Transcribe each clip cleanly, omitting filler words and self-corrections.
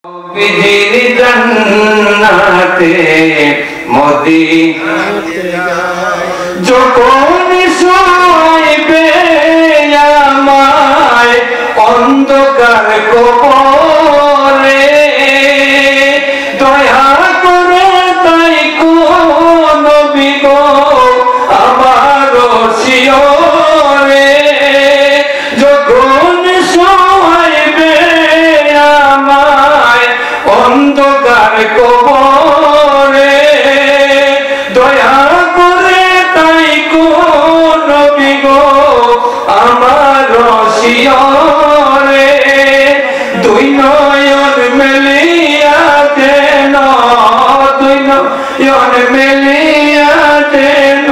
বিজির জান্নাতে মদিনাতে যখন শোইবে আমায় অন্ধকার কবরে দয়া করে তাই কোন নবী গো আমার শিয়রে যখন শোইবে আমায় অন্ধকার কবরে দয়া করে তাই কোন নবী গো আমার শিয়রে দুই নয়ন মেলিয়া যেন দুই নয়ন মেলিয়া যেন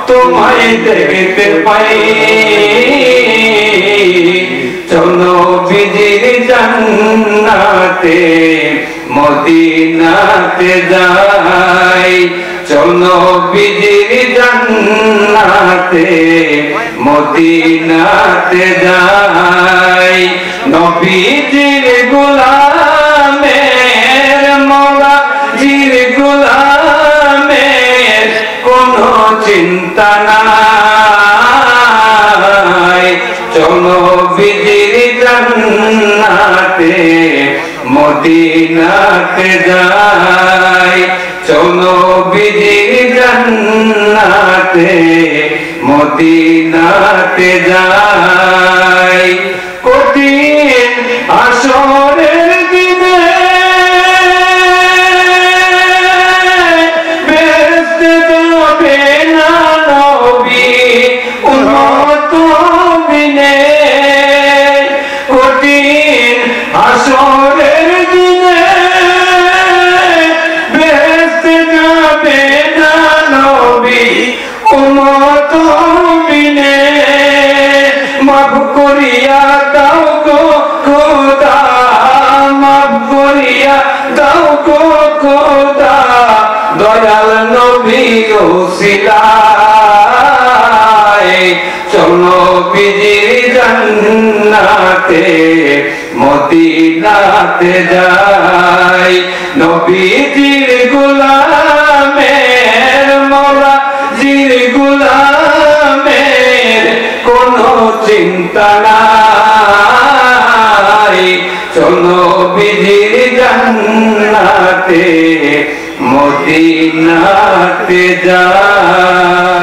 তোমায় দেখতে পাই চলো বিজির জান্নাতে মদিনাতে যাই চলো বিজির জান্নাতে মদিনাতে যাই নবীজির গোলামের মওলাজির গোলামের কোনো চিন্তা নাই চলো বিজির জান্নাতে মদিনাতে যাই চলো বিজির জান্নাতে মদিনাতে যাই কঠিন হাসরের দিনে বেহেশতে যাবে না নবী উম্মত বিনে কঠিন হাসরের দিনে বেহেশতে যাবে না নবী উম্মত বিনে মাফ করিয়া দাও গো খোদা মাফ করিয়া দাও গো খোদা দয়াল নবী ওসিলায় চলো বিজির জান্নাতে মদিনাতে যাই নবীজির গোলামের মওলাজির গোলামের কোনো চিন্তা নাই চলো বিজির জান্নাতে মদিনাতে যাই।